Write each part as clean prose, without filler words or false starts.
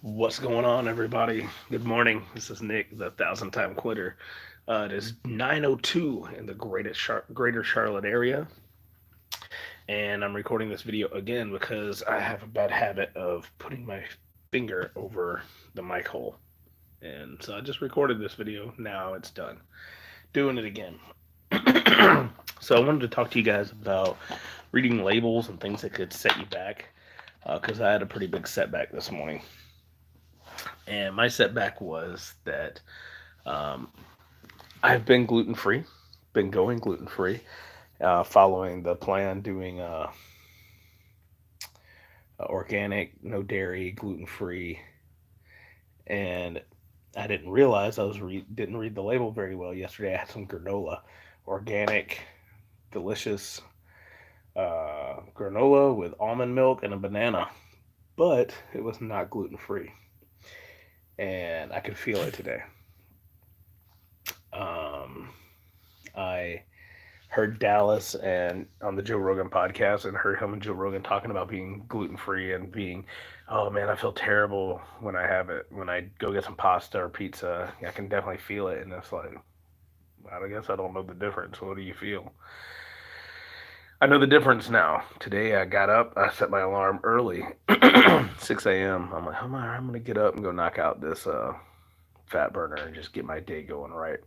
What's going on, everybody? Good morning. This is Nick, the thousand time quitter. It is 9:02 in the greater Charlotte area, and I'm recording this video again because I have a bad habit of putting my finger over the mic hole. And so I just recorded this video. Now it's done. Doing it again. So I wanted to talk to you guys about reading labels and things that could set you back because I had a pretty big setback this morning. And my setback was that um, I've been gluten free, been going gluten free, following the plan, doing organic, no dairy, gluten free, and I didn't realize didn't read the label very well yesterday. I had some granola, organic, delicious granola with almond milk and a banana, but it was not gluten free, and I could feel it today. Um, I heard Dallas and on the Joe Rogan podcast and heard him and Joe Rogan talking about being gluten free and being, oh man, I feel terrible when I have it. When I go get some pasta or pizza, I can definitely feel it. And it's like, I guess I don't know the difference. What do you feel? I know the difference now. Today I got up, I set my alarm early, 6 a.m. I'm like, I'm going to get up and go knock out this fat burner and just get my day going right.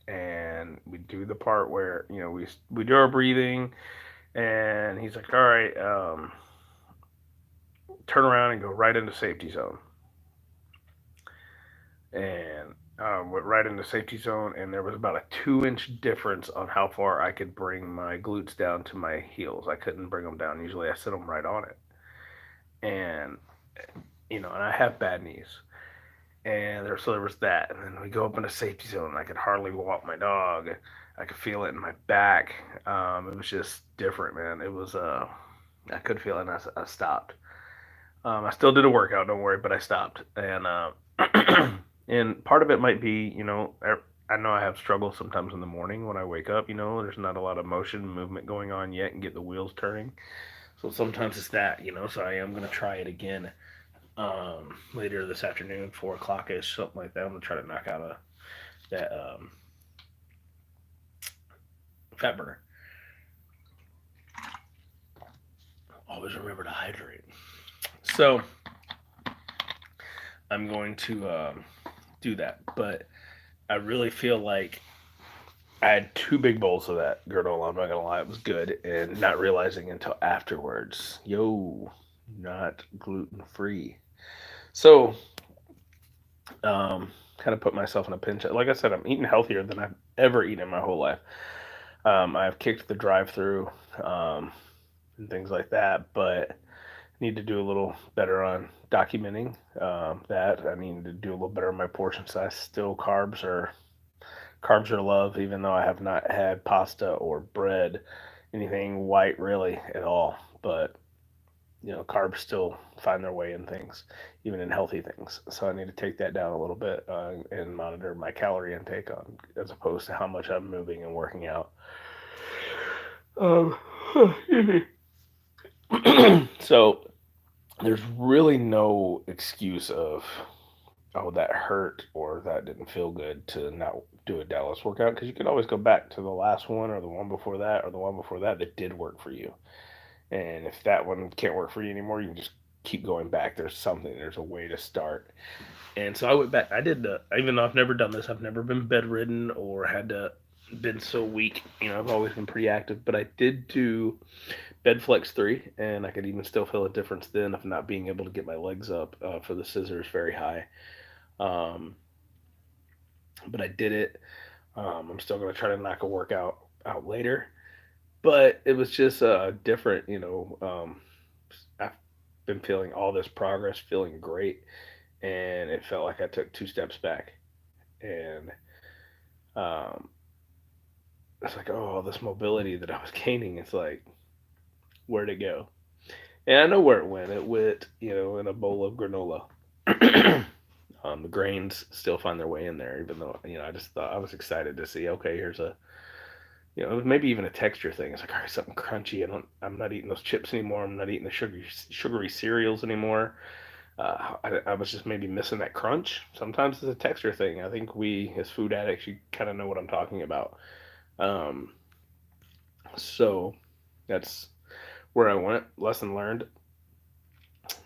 And we do the part where, we do our breathing, and he's like, "All right, turn around and go right into safety zone." And went right into safety zone, and there was about a 2 inch difference on how far I could bring my glutes down to my heels. I couldn't bring them down. Usually, I sit them right on it, and and I have bad knees, and there was that, and then we go up in a safety zone, and I could hardly walk my dog. I could feel it in my back. It was just different, man. It was I could feel it, and I stopped. I still did a workout, don't worry, but I stopped. And part of it might be, I know I have struggles sometimes in the morning when I wake up. There's not a lot of motion, movement going on yet, and get the wheels turning. So sometimes it's that, So I am gonna try it again later this afternoon, 4 o'clock ish, something like that. I'm gonna try to knock out that fat burner. Always remember to hydrate. So I'm going to do that, but I really feel like I had two big bowls of that granola. I'm not gonna lie, it was good, and not realizing until afterwards, yo, not gluten free. So, kind of put myself in a pinch. Like I said, I'm eating healthier than I've ever eaten in my whole life. I've kicked the drive-through um, and things like that, but need to do a little better on documenting that. I need to do a little better on my portion size. Still, carbs are love, even though I have not had pasta or bread, anything white really at all. But carbs still find their way in things, even in healthy things. So I need to take that down a little bit and monitor my calorie intake on, as opposed to how much I'm moving and working out. Um, so there's really no excuse of, oh, that hurt or that didn't feel good to not do a Dallas workout, because you could always go back to the last one or the one before that or the one before that that did work for you. And if that one can't work for you anymore, you can just keep going back. There's a way to start. And so I went back. I did even though I've never done this, I've never been bedridden or had to been so weak. I've always been pretty active, but I did do bed flex 3, and I could even still feel a difference then of not being able to get my legs up for the scissors very high. Um, but I did it. I'm still going to try to knock a workout out later, but it was just different. I've been feeling all this progress, feeling great, and it felt like I took 2 steps back, and um, it's like, oh, all this mobility that I was gaining. It's like, where'd it go? And I know where it went. It went, in a bowl of granola. The grains still find their way in there, even though I just thought I was excited to see. Okay, here's a maybe even a texture thing. It's like, all right, something crunchy. I'm not eating those chips anymore. I'm not eating the sugary cereals anymore. I was just maybe missing that crunch. Sometimes it's a texture thing. I think we, as food addicts, you kind of know what I'm talking about. Um, so that's where I went. Lesson learned,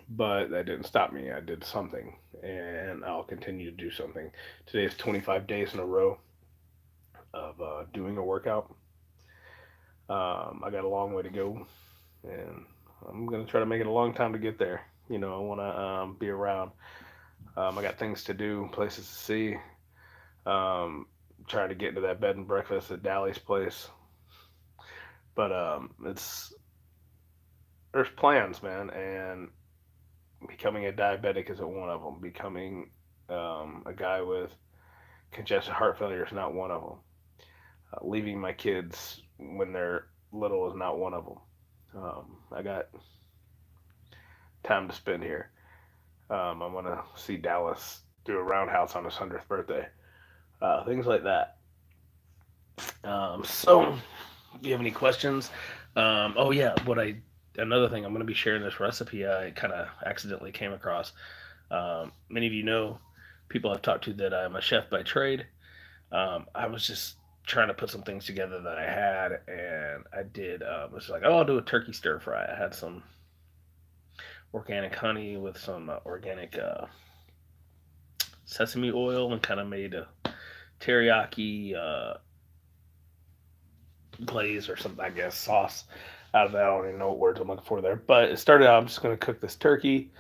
but that didn't stop me. I did something, and I'll continue to do something. Today is 25 days in a row of doing a workout. I got a long way to go, and I'm gonna try to make it a long time to get there. I want to be around. I got things to do, places to see. Um, Trying to get into that bed and breakfast at Dally's place, but it's there's plans, man, and becoming a diabetic isn't one of them. Becoming a guy with congestive heart failure is not one of them. Leaving my kids when they're little is not one of them. I got time to spend here. I want to see Dallas do a roundhouse on his 100th birthday. Things like that. So, do you have any questions? Oh yeah, another thing I'm going to be sharing this recipe I kind of accidentally came across. Many of you know people I've talked to that I'm a chef by trade. I was just trying to put some things together that I had, and I did. It was like, oh, I'll do a turkey stir fry. I had some organic honey with some organic sesame oil, and kind of made a teriyaki glaze or something, I guess, sauce out of that. I don't even know what words I'm looking for there. But it started out, I'm just going to cook this turkey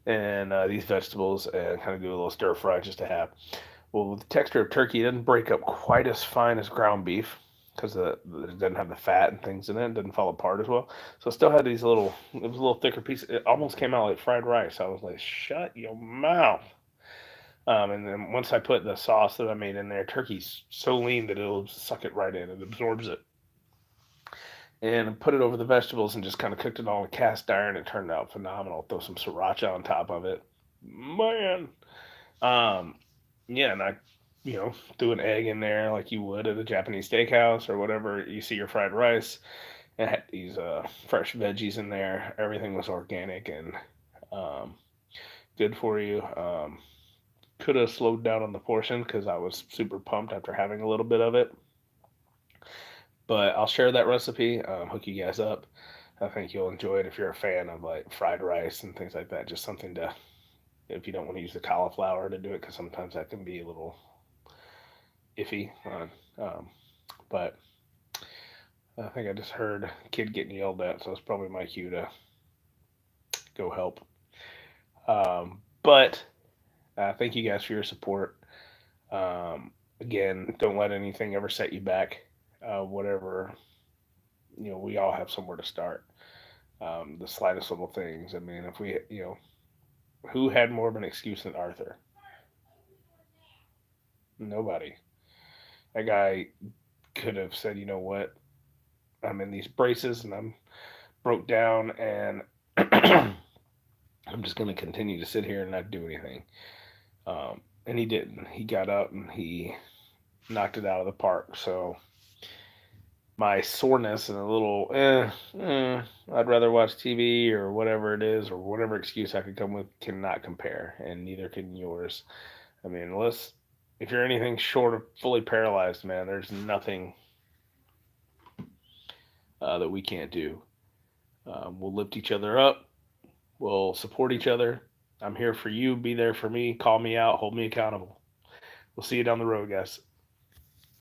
and these vegetables and kind of do a little stir fry just to have. Well, the texture of turkey doesn't break up quite as fine as ground beef because it doesn't have the fat and things in it. It doesn't fall apart as well. So it still had these little, it was a little thicker piece. It almost came out like fried rice. I was like, shut your mouth. And then once I put the sauce that I made in there, turkey's so lean that it'll suck it right in. It absorbs it. And put it over the vegetables and just kind of cooked it all in cast iron. It turned out phenomenal. Throw some sriracha on top of it. Man. Um, yeah, and I, threw an egg in there like you would at a Japanese steakhouse or whatever. You see your fried rice. It had these fresh veggies in there. Everything was organic and um, good for you. Could have slowed down on the portion because I was super pumped after having a little bit of it. But I'll share that recipe, hook you guys up. I think you'll enjoy it if you're a fan of like fried rice and things like that. Just something to, if you don't want to use the cauliflower to do it, because sometimes that can be a little iffy. But I think I just heard a kid getting yelled at, so it's probably my cue to go help. But thank you guys for your support. Again, don't let anything ever set you back. Whatever, we all have somewhere to start. The slightest little things. I mean, if we, who had more of an excuse than Arthur? Nobody. That guy could have said, you know what, I'm in these braces and I'm broke down and I'm just going to continue to sit here and not do anything. And he didn't. He got up and he knocked it out of the park. So my soreness and a little, I'd rather watch TV or whatever it is or whatever excuse I could come with cannot compare, and neither can yours. I mean, if you're anything short of fully paralyzed, man, there's nothing that we can't do. We'll lift each other up. We'll support each other. I'm here for you. Be there for me. Call me out. Hold me accountable. We'll see you down the road, guys.